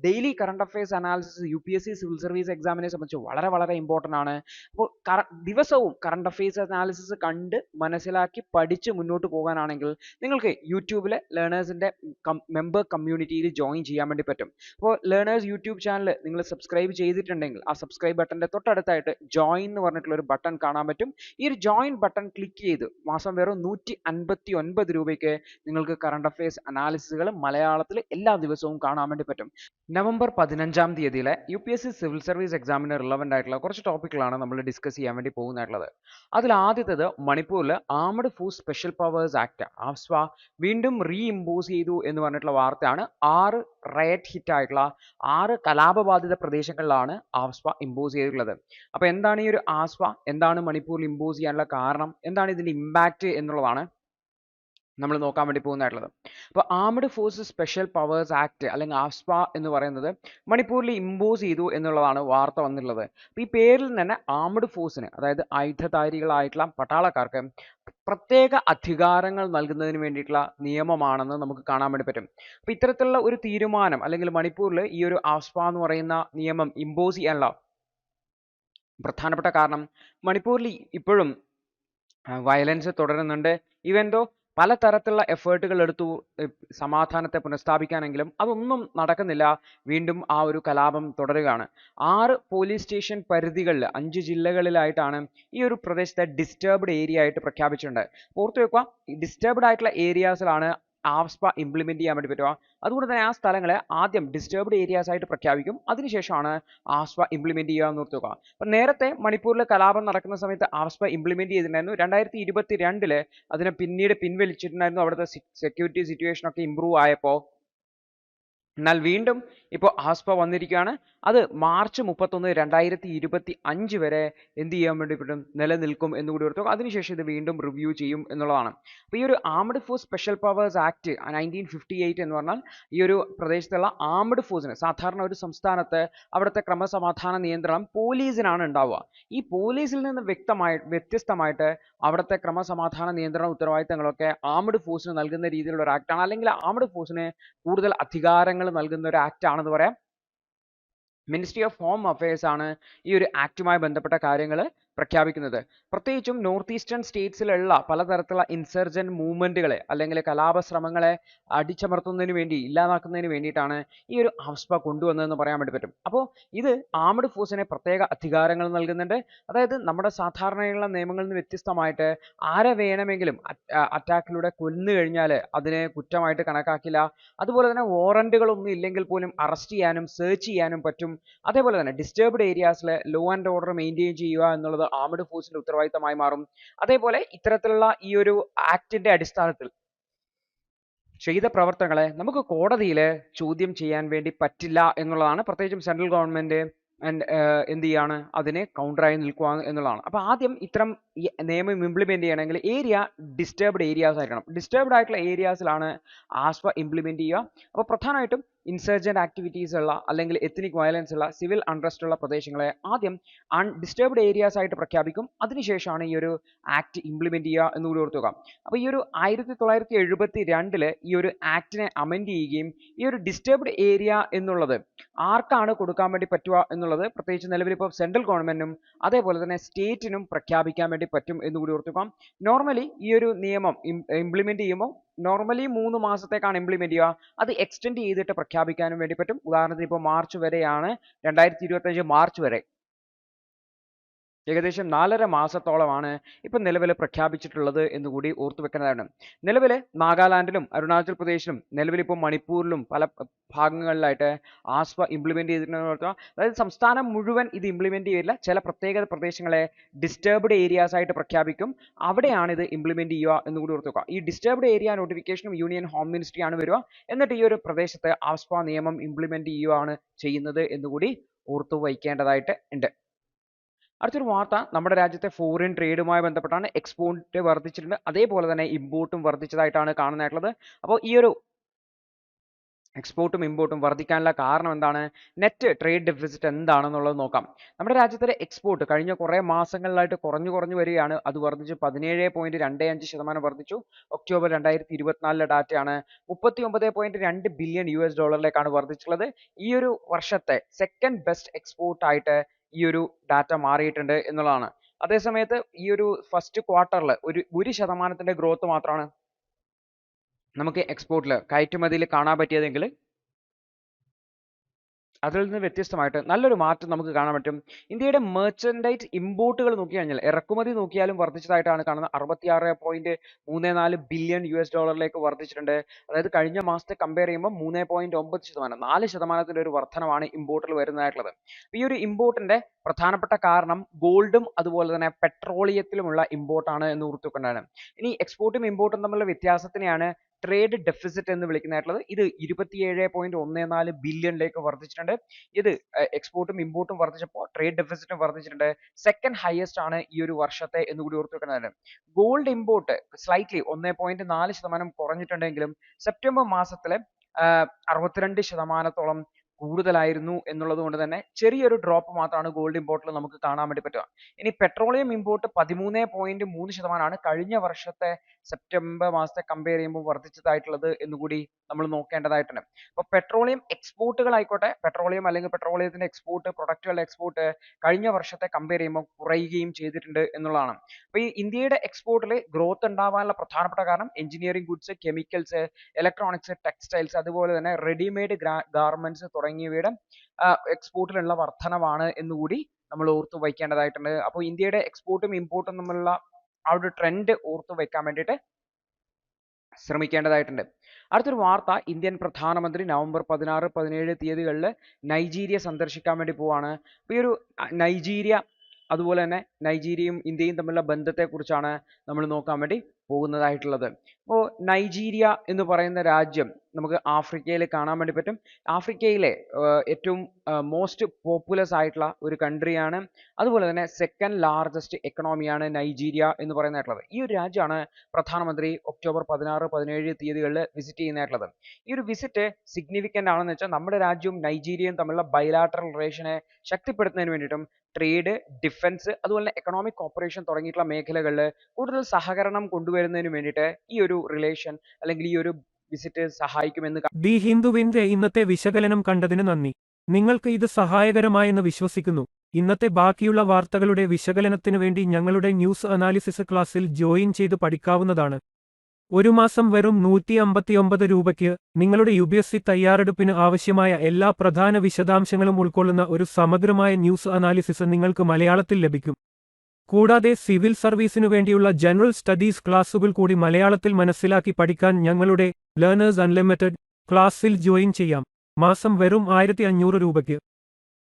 Daily current affairs analysis UPSC civil service എക്സാമിനെ സംബന്ധിച്ച് വളരെ വളരെ ഇമ്പോർട്ടൻ്റ് ആണ്. അപ്പോൾ ദിവസവും കറണ്ട് അഫയേഴ്സ് അനാലിസിസ് കണ്ട് മനസ്സിലാക്കി പഠിച്ച് മുന്നോട്ട് പോകാനാണെങ്കിൽ നിങ്ങൾക്ക് യൂട്യൂബിലെ ലേണേഴ്സിൻ്റെ മെമ്പർ കമ്മ്യൂണിറ്റിയിൽ ജോയിൻ ചെയ്യാൻ വേണ്ടി പറ്റും. അപ്പോൾ ലേണേഴ്സ് യൂട്യൂബ് ചാനൽ നിങ്ങൾ സബ്സ്ക്രൈബ് ചെയ്തിട്ടുണ്ടെങ്കിൽ ആ സബ്സ്ക്രൈബ് ബട്ടൻ്റെ തൊട്ടടുത്തായിട്ട് ജോയിൻ എന്ന് പറഞ്ഞിട്ടുള്ള ഒരു ബട്ടൺ കാണാൻ പറ്റും. ഈ ഒരു ജോയിൻ ബട്ടൺ ക്ലിക്ക് ചെയ്ത് മാസം വെറും 159 രൂപയ്ക്ക് നിങ്ങൾക്ക് കറണ്ട് അഫയേഴ്സ് അനാലിസിസുകൾ മലയാളത്തിൽ എല്ലാ ദിവസവും കാണാൻ വേണ്ടി പറ്റും. നവംബർ 15-ാം തീയതിയിലെ UPSC സിവിൽ സർവീസ് എക്സാമിന് റിലവൻ്റ് ആയിട്ടുള്ള കുറച്ച് ടോപ്പിക്കുകളാണ് നമ്മൾ ഡിസ്കസ് ചെയ്യാൻ വേണ്ടി പോകുന്നതായിട്ടുള്ളത്. അതിൽ ആദ്യത്തേത് മണിപ്പൂരിൽ armed force special powers act AFSPA വീണ്ടും ഇമ്പോസ് ചെയ്തു എന്ന് പറഞ്ഞിട്ടുള്ള വാർത്തയാണ്. 6 റയറ്റ് ഹിറ്റ് ആയിട്ടുള്ള 6 കലാപബാധിത പ്രദേശങ്ങളിലാണ് ആഫ്സ്പ ഇമ്പോസ് ചെയ്തിട്ടുള്ളത്. അപ്പോൾ എന്താണ് ഈ ഒരു ആഫ്സ്പ, എന്താണ് മണിപ്പൂരിൽ ഇമ്പോസ് ചെയ്യാനുള്ള കാരണം, എന്താണ് ഇതിൻ്റെ ഇമ്പാക്റ്റ് എന്നുള്ളതാണ് നമ്മൾ നോക്കാൻ വേണ്ടി പോകുന്നതായിട്ടുള്ളത്. അപ്പോൾ armed force special powers act അല്ലെങ്കിൽ ആഫ്സ്പ എന്ന് പറയുന്നത് മണിപ്പൂരിൽ ഇമ്പോസ് ചെയ്തു എന്നുള്ളതാണ് വാർത്ത വന്നിട്ടുള്ളത്. അപ്പോൾ ഈ പേരിൽ തന്നെ ആർമഡ് ഫോഴ്സിന്, അതായത് ആയുധധാരികളായിട്ടുള്ള പട്ടാളക്കാർക്ക് പ്രത്യേക അധികാരങ്ങൾ നൽകുന്നതിന് വേണ്ടിയിട്ടുള്ള നിയമമാണെന്ന് നമുക്ക് കാണാൻ വേണ്ടി പറ്റും. അപ്പോൾ ഇത്തരത്തിലുള്ള ഒരു തീരുമാനം അല്ലെങ്കിൽ മണിപ്പൂരിൽ ഈ ഒരു ആഫ്സ്പ എന്ന് പറയുന്ന നിയമം ഇമ്പോസ് ചെയ്യാനുള്ള പ്രധാനപ്പെട്ട കാരണം മണിപ്പൂരിൽ ഇപ്പോഴും വയലൻസ് തുടരുന്നുണ്ട്. ഇവന്തോ പലതരത്തിലുള്ള എഫേർട്ടുകൾ എടുത്തു സമാധാനത്തെ പുനഃസ്ഥാപിക്കാനെങ്കിലും അതൊന്നും നടക്കുന്നില്ല. വീണ്ടും ആ ഒരു കലാപം തുടരുകയാണ്. 6 പോലീസ് സ്റ്റേഷൻ പരിധികളിൽ 5 ജില്ലകളിലായിട്ടാണ് ഈ ഒരു പ്രദേശത്തെ ഡിസ്റ്റർബ്ഡ് ഏരിയ ആയിട്ട് പ്രഖ്യാപിച്ചിട്ടുണ്ട്. ഓർത്തു വെക്കുക, ഈ ഡിസ്റ്റർബ്ഡ് ആയിട്ടുള്ള ഏരിയാസിലാണ് ആഫ്സ്പ ഇംപ്ലിമെന്റ് ചെയ്യാൻ വേണ്ടി പറ്റുക. അതുകൊണ്ട് തന്നെ ആ സ്ഥലങ്ങളെ ആദ്യം ഡിസ്റ്റർബ്ഡ് ഏരിയാസ് ആയിട്ട് പ്രഖ്യാപിക്കും, അതിനുശേഷമാണ് ആഫ്സ്പ ഇംപ്ലിമെന്റ് ചെയ്യുക എന്ന് ഓർത്തുക. അപ്പം നേരത്തെ മണിപ്പൂരിൽ കലാപം നടക്കുന്ന സമയത്ത് ആഫ്സ്പ ഇംപ്ലിമെന്റ് ചെയ്തിട്ടുണ്ടായിരുന്നു. 2022 അതിനെ പിന്നീട് പിൻവലിച്ചിട്ടുണ്ടായിരുന്നു. അവിടുത്തെ സെക്യൂരിറ്റി സിറ്റുവേഷൻ ഒക്കെ ഇമ്പ്രൂവ് ആയപ്പോൾ. എന്നാൽ വീണ്ടും ഇപ്പോൾ ആഫ്സ്പ വന്നിരിക്കുകയാണ്. അത് മാർച്ച് 31, 2025 വരെ എന്ത് ചെയ്യാൻ വേണ്ടി പറ്റും, നിലനിൽക്കും എന്നുകൂടി ഓർത്തുക. അതിനുശേഷം ഇത് വീണ്ടും റിവ്യൂ ചെയ്യും എന്നുള്ളതാണ്. അപ്പോൾ ഈ ഒരു armed force special powers act 1958 എന്ന് പറഞ്ഞാൽ ഈ ഒരു പ്രദേശത്തുള്ള ആർമഡ് ഫോഴ്സിന്, സാധാരണ ഒരു സംസ്ഥാനത്ത് അവിടുത്തെ ക്രമസമാധാന നിയന്ത്രണം പോലീസിനാണ് ഉണ്ടാവുക. ഈ പോലീസിൽ നിന്ന് വ്യത്യസ്തമായിട്ട് അവിടുത്തെ ക്രമസമാധാന നിയന്ത്രണ ഉത്തരവാദിത്തങ്ങളൊക്കെ ആർമഡ് ഫോഴ്സിന് നൽകുന്ന രീതിയിലുള്ള ഒരു ആക്ടാണ്, അല്ലെങ്കിൽ ആർമഡ് ഫോഴ്സിന് കൂടുതൽ അധികാരങ്ങൾ നൽകുന്ന ഒരു ആക്ട് ആണെന്ന് പറയാം. മിനിസ്ട്രി ഓഫ് ഹോം അഫയേഴ്സ് ആണ് ഈ ഒരു ആക്ടുമായി ബന്ധപ്പെട്ട കാര്യങ്ങൾ പ്രഖ്യാപിക്കുന്നത്. പ്രത്യേകിച്ചും നോർത്ത് ഈസ്റ്റേൺ സ്റ്റേറ്റ്സിലുള്ള പലതരത്തിലുള്ള ഇൻസർജന്റ് മൂവ്മെന്റുകളെ അല്ലെങ്കിൽ കലാപശ്രമങ്ങളെ അടിച്ചമർത്തുന്നതിന് വേണ്ടി, ഇല്ലാതാക്കുന്നതിന് വേണ്ടിയിട്ടാണ് ഈ ഒരു ആഫ്സ്പ കൊണ്ടുവന്നതെന്ന് പറയാൻ വേണ്ടി പറ്റും. അപ്പോൾ ഇത് ആർമഡ് ഫോഴ്സിനെ പ്രത്യേക അധികാരങ്ങൾ നൽകുന്നുണ്ട്. അതായത് നമ്മുടെ സാധാരണയുള്ള നിയമങ്ങളിൽ നിന്ന് വ്യത്യസ്തമായിട്ട് ആരെ വേണമെങ്കിലും അറ്റാക്കിലൂടെ കൊന്നു കഴിഞ്ഞാൽ അതിനെ കുറ്റമായിട്ട് കണക്കാക്കില്ല. അതുപോലെ തന്നെ വാറന്റുകളൊന്നും ഇല്ലെങ്കിൽ പോലും അറസ്റ്റ് ചെയ്യാനും സെർച്ച് ചെയ്യാനും പറ്റും. അതേപോലെ തന്നെ ഡിസ്റ്റർബ്ഡ് ഏരിയാസിൽ ലോ ആൻഡ് ഓർഡർ മെയിൻറ്റെയിൻ ചെയ്യുക എന്നുള്ളത് ആർമഡ് ഫോഴ്സിന്റെ ഉത്തരവാദിത്തമായി മാറും. അതേപോലെ ഇത്തരത്തിലുള്ള ഈ ഒരു ആക്ടിന്റെ അടിസ്ഥാനത്തിൽ ചെയ്ത പ്രവർത്തനങ്ങളെ നമുക്ക് കോടതിയിൽ ചോദ്യം ചെയ്യാൻ വേണ്ടി പറ്റില്ല എന്നുള്ളതാണ്. പ്രത്യേകിച്ചും സെൻട്രൽ ഗവൺമെന്റ് എന്ത് ചെയ്യാണ്, അതിനെ കൗണ്ടറായി നിൽക്കുക എന്നുള്ളതാണ്. അപ്പോൾ ആദ്യം ഇത്തരം നിയമം ഇംപ്ലിമെന്റ് ചെയ്യണമെങ്കിൽ ഏരിയ ഡിസ്റ്റർബ്ഡ് ഏരിയാസ് ആയിരിക്കണം. ഡിസ്റ്റർബ്ഡ് ആയിട്ടുള്ള ഏരിയാസിലാണ് ആഫ്സ്പ ഇംപ്ലിമെന്റ് ചെയ്യുക. അപ്പോൾ പ്രധാനമായിട്ടും ഇൻസർജന്റ് ആക്ടിവിറ്റീസ് ഉള്ള അല്ലെങ്കിൽ എത്നിക് വയലൻസ് ഉള്ള സിവിൽ അൺട്രസ്റ്റ് ഉള്ള പ്രദേശങ്ങളെ ആദ്യം ഡിസ്റ്റർബ്ഡ് ഏരിയാസ് ആയിട്ട് പ്രഖ്യാപിക്കും. അതിനുശേഷമാണ് ഈ ഒരു ആക്ട് ഇംപ്ലിമെന്റ് ചെയ്യുക എന്നുകൂടി ഓർത്തുക. അപ്പോൾ ഈ ഒരു 1972 ഈ ഒരു ആക്ടിനെ അമെൻഡ് ചെയ്യുകയും ഈ ഒരു ഡിസ്റ്റർബ്ഡ് ഏരിയ എന്നുള്ളത് ആർക്കാണ് കൊടുക്കാൻ വേണ്ടി പറ്റുക എന്നുള്ളത് പ്രത്യേകിച്ച് നിലവിൽ ഇപ്പോൾ സെൻട്രൽ ഗവൺമെന്റിനും അതേപോലെ തന്നെ സ്റ്റേറ്റിനും പ്രഖ്യാപിക്കാൻ വേണ്ടി പറ്റും എന്നുകൂടി ഓർത്തുക. നോർമലി ഈ ഒരു നിയമം ഇംപ്ലിമെന്റ് ചെയ്യുമ്പോൾ നോർമലി 3 മാസത്തേക്കാണ് ഇംപ്ലിമെന്റ് ചെയ്യുക. അത് എക്സ്റ്റെൻഡ് ചെയ്തിട്ട് പ്രഖ്യാപിക്കാനും വേണ്ടി പറ്റും. ഉദാഹരണത്തിന് ഇപ്പോൾ മാർച്ച് വരെയാണ്, 2025 മാർച്ച് വരെ, ഏകദേശം 4.5 മാസത്തോളമാണ് ഇപ്പം നിലവിൽ പ്രഖ്യാപിച്ചിട്ടുള്ളത് എന്നുകൂടി ഓർത്തു വെക്കുന്നതാണ്. നിലവിൽ നാഗാലാൻഡിലും അരുണാചൽ പ്രദേശിലും നിലവിലിപ്പോൾ മണിപ്പൂരിലും പല ഭാഗങ്ങളിലായിട്ട് ആഫ്സ്പ ഇംപ്ലിമെന്റ് ചെയ്തിട്ടുണ്ടെന്ന്. അതായത് സംസ്ഥാനം മുഴുവൻ ഇത് ഇംപ്ലിമെന്റ് ചെയ്യില്ല, ചില പ്രത്യേക പ്രദേശങ്ങളെ ഡിസ്റ്റർബ്ഡ് ഏരിയാസ് ആയിട്ട് പ്രഖ്യാപിക്കും, അവിടെയാണ് ഇത് ഇംപ്ലിമെന്റ് ചെയ്യുക എന്നുകൂടി ഓർത്ത് വെക്കുക. ഈ ഡിസ്റ്റർബ്ഡ് ഏരിയ നോട്ടിഫിക്കേഷനും യൂണിയൻ ഹോം മിനിസ്ട്രി ആണ് വരിക. എന്നിട്ട് ഈ ഒരു പ്രദേശത്ത് ആഫ്സ്പ നിയമം ഇംപ്ലിമെന്റ് ചെയ്യുകയാണ് ചെയ്യുന്നത് എന്നുകൂടി ഓർത്തു വയ്ക്കേണ്ടതായിട്ട് ഉണ്ട്. അടുത്തൊരു വാർത്ത നമ്മുടെ രാജ്യത്തെ ഫോറിൻ ട്രേഡുമായി ബന്ധപ്പെട്ടാണ്. എക്സ്പോർട്ട് വർദ്ധിച്ചിട്ടുണ്ട്, അതേപോലെ തന്നെ ഇമ്പോർട്ടും വർദ്ധിച്ചതായിട്ടാണ് കാണുന്നതായിട്ടുള്ളത്. അപ്പോൾ ഈ ഒരു എക്സ്പോർട്ടും ഇമ്പോർട്ടും വർദ്ധിക്കാനുള്ള കാരണം എന്താണ്? നെറ്റ് ട്രേഡ് ഡെഫിസിറ്റ് എന്താണെന്നുള്ളത് നോക്കാം. നമ്മുടെ രാജ്യത്തിലെ എക്സ്പോർട്ട് കഴിഞ്ഞ കുറേ മാസങ്ങളിലായിട്ട് കുറഞ്ഞു വരികയാണ്. അത് വർദ്ധിച്ച് 17.25% വർദ്ധിച്ചു. ഒക്ടോബർ 2024 ഡാറ്റയാണ്. $39.2 ബില്യൺ വർദ്ധിച്ചിട്ടുള്ളത്. ഈ ഒരു വർഷത്തെ സെക്കൻഡ് ബെസ്റ്റ് എക്സ്പോർട്ട് ആയിട്ട് ഈ ഒരു ഡാറ്റ മാറിയിട്ടുണ്ട് എന്നുള്ളതാണ്. അതേസമയത്ത് ഈ ഒരു ഫസ്റ്റ് ക്വാർട്ടറിൽ ഒരു ശതമാനത്തിന്റെ ഗ്രോത്ത് മാത്രമാണ് നമുക്ക് എക്സ്പോർട്ടിൽ കയറ്റുമതിയിൽ കാണാൻ പറ്റിയതെങ്കിൽ അതിൽ നിന്ന് വ്യത്യസ്തമായിട്ട് നല്ലൊരു മാറ്റം നമുക്ക് കാണാൻ പറ്റും. ഇന്ത്യയുടെ മെർച്ചൻഡൈസ് ഇമ്പോർട്ടുകൾ നോക്കിക്കഴിഞ്ഞാൽ ഇറക്കുമതി നോക്കിയാലും വർദ്ധിച്ചതായിട്ടാണ് കാണുന്നത്. $66.34 ബില്യൺ വർദ്ധിച്ചിട്ടുണ്ട്. അതായത് കഴിഞ്ഞ മാസത്തെ കമ്പയർ ചെയ്യുമ്പോൾ 3.9%, 4% ഒരു വർധനമാണ് ഇമ്പോർട്ടിൽ വരുന്നതായിട്ടുള്ളത്. ഈ ഒരു ഇമ്പോർട്ടിന്റെ പ്രധാനപ്പെട്ട കാരണം ഗോൾഡും അതുപോലെ തന്നെ പെട്രോളിയത്തിലുമുള്ള ഇമ്പോർട്ടാണ് എന്ന് ഓർത്തുകൊണ്ടാണ്. ഇനി എക്സ്പോർട്ടും ഇമ്പോർട്ടും തമ്മിലുള്ള വ്യത്യാസത്തിനെയാണ് ട്രേഡ് ഡെഫിസിറ്റ് എന്ന് വിളിക്കുന്നതായിട്ടുള്ളത്. ഇത് 27.14 ബില്യണിലേക്ക് വർദ്ധിച്ചിട്ടുണ്ട്. ഇത് എക്സ്പോർട്ടും ഇമ്പോർട്ടും വർദ്ധിച്ചപ്പോൾ ട്രേഡ് ഡെഫിസിറ്റും വർദ്ധിച്ചിട്ടുണ്ട്. സെക്കൻഡ് ഹയസ്റ്റ് ആണ് ഈ ഒരു വർഷത്തെ എന്നുകൂടി ഓർത്ത് വെക്കുന്നതാണ്. ഗോൾഡ് ഇമ്പോർട്ട് സ്ലൈറ്റ്ലി 1.4% കുറഞ്ഞിട്ടുണ്ടെങ്കിലും സെപ്റ്റംബർ മാസത്തിലെ 62%-ഓളം കൂടുതലായിരുന്നു എന്നുള്ളത് കൊണ്ട് തന്നെ ചെറിയൊരു ഡ്രോപ്പ് മാത്രമാണ് ഗോൾഡ് ഇമ്പോർട്ടിൽ നമുക്ക് കാണാൻ വേണ്ടി പറ്റുക. ഇനി പെട്രോളിയം ഇമ്പോർട്ട് 13.3% കഴിഞ്ഞ വർഷത്തെ സെപ്റ്റംബർ മാസത്തെ കമ്പയർ ചെയ്യുമ്പോൾ വർദ്ധിച്ചതായിട്ടുള്ളത് എന്നുകൂടി നമ്മൾ നോക്കേണ്ടതായിട്ടുണ്ട്. അപ്പോൾ പെട്രോളിയം എക്സ്പോർട്ടുകൾ ആയിക്കോട്ടെ, പെട്രോളിയം അല്ലെങ്കിൽ പെട്രോളിയത്തിന്റെ എക്സ്പോർട്ട്, പ്രൊഡക്റ്റുകളുടെ എക്സ്പോർട്ട് കഴിഞ്ഞ വർഷത്തെ കമ്പയർ ചെയ്യുമ്പോൾ കുറയുകയും ചെയ്തിട്ടുണ്ട് എന്നുള്ളതാണ്. അപ്പോൾ ഈ ഇന്ത്യയുടെ എക്സ്പോർട്ടിൽ ഗ്രോത്ത് ഉണ്ടാവാനുള്ള പ്രധാനപ്പെട്ട കാരണം engineering goods, chemicals, electronics, textiles, അതുപോലെ തന്നെ റെഡിമെയ്ഡ് ഗാർമെന്റ്സ് തുടങ്ങിയവയുടെ എക്സ്പോർട്ടിലുള്ള വർധനവാണ് എന്നുകൂടി നമ്മൾ ഓർത്തു വയ്ക്കേണ്ടതായിട്ടുണ്ട്. അപ്പോൾ ഇന്ത്യയുടെ എക്സ്പോർട്ടും ഇമ്പോർട്ടും തമ്മിലുള്ള ആ ഒരു ട്രെൻഡ് ഓർത്തു വെക്കാൻ വേണ്ടിയിട്ട് ശ്രമിക്കേണ്ടതായിട്ടുണ്ട്. അടുത്തൊരു വാർത്ത, ഇന്ത്യൻ പ്രധാനമന്ത്രി നവംബർ 16, 17 തീയതികളിൽ നൈജീരിയ സന്ദർശിക്കാൻ വേണ്ടി പോവാണ്. അപ്പോൾ ഈ ഒരു നൈജീരിയ, അതുപോലെ തന്നെ നൈജീരിയയും ഇന്ത്യയും തമ്മിലുള്ള ബന്ധത്തെക്കുറിച്ചാണ് നമ്മൾ നോക്കാൻ വേണ്ടി പോകുന്നതായിട്ടുള്ളത്. അപ്പോൾ നൈജീരിയ എന്ന് പറയുന്ന രാജ്യം നമുക്ക് ആഫ്രിക്കയിൽ കാണാൻ വേണ്ടി പറ്റും. ആഫ്രിക്കയിലെ ഏറ്റവും മോസ്റ്റ് പോപ്പുലസ് ആയിട്ടുള്ള ഒരു കൺട്രിയാണ്. അതുപോലെ തന്നെ സെക്കൻഡ് ലാർജസ്റ്റ് എക്കണോമിയാണ് നൈജീരിയ എന്ന് പറയുന്നതായിട്ടുള്ളത്. ഈ ഒരു രാജ്യമാണ് പ്രധാനമന്ത്രി ഒക്ടോബർ 16, 17 തീയതികളിൽ വിസിറ്റ് ചെയ്യുന്നതായിട്ടുള്ളത്. ഈ ഒരു വിസിറ്റ് സിഗ്നിഫിക്കൻ്റ് ആണെന്ന് വെച്ചാൽ നമ്മുടെ രാജ്യവും നൈജീരിയയും തമ്മിലുള്ള ബൈലാറ്ററൽ റിലേഷനെ ശക്തിപ്പെടുത്തുന്നതിന് വേണ്ടിയിട്ടും ട്രേഡ്, ഡിഫൻസ്, അതുപോലെ എക്കണോമിക് കോപ്പറേഷൻ തുടങ്ങിയിട്ടുള്ള മേഖലകളിൽ കൂടുതൽ സഹകരണം കൊണ്ടുവരുന്നതിന് വേണ്ടിയിട്ട് ഈ ഒരു റിലേഷൻ അല്ലെങ്കിൽ ഈ ഒരു വിസിറ്റ് സഹായിക്കുമെന്ന് ദി ഹിന്ദുവിന്റെ ഇന്നത്തെ വിശകലനം കണ്ടതിന് നന്ദി. നിങ്ങൾക്ക് ഇത് സഹായകരമായെന്ന് വിശ്വസിക്കുന്നു. ഇന്നത്തെ ബാക്കിയുള്ള വാർത്തകളുടെ വിശകലനത്തിനു വേണ്ടി ഞങ്ങളുടെ ന്യൂസ് അനാലിസിസ് ക്ലാസ്സിൽ ജോയിൻ ചെയ്ത് പഠിക്കാവുന്നതാണ്. ഒരു മാസം വെറും 159 രൂപയ്ക്ക് നിങ്ങളുടെ UPSC തയ്യാറെടുപ്പിന് ആവശ്യമായ എല്ലാ പ്രധാന വിശദാംശങ്ങളും ഉൾക്കൊള്ളുന്ന ഒരു സമഗ്രമായ ന്യൂസ് അനാലിസിസ് നിങ്ങൾക്ക് മലയാളത്തിൽ ലഭിക്കും. കൂടാതെ സിവിൽ സർവീസിനു വേണ്ടിയുള്ള ജനറൽ സ്റ്റഡീസ് ക്ലാസുകൾ കൂടി മലയാളത്തിൽ മനസ്സിലാക്കി പഠിക്കാൻ ഞങ്ങളുടെ ലേണേഴ്സ് അൺലിമിറ്റഡ് ക്ലാസ്സിൽ ജോയിൻ ചെയ്യാം. മാസം വെറും 1500 രൂപയ്ക്ക്.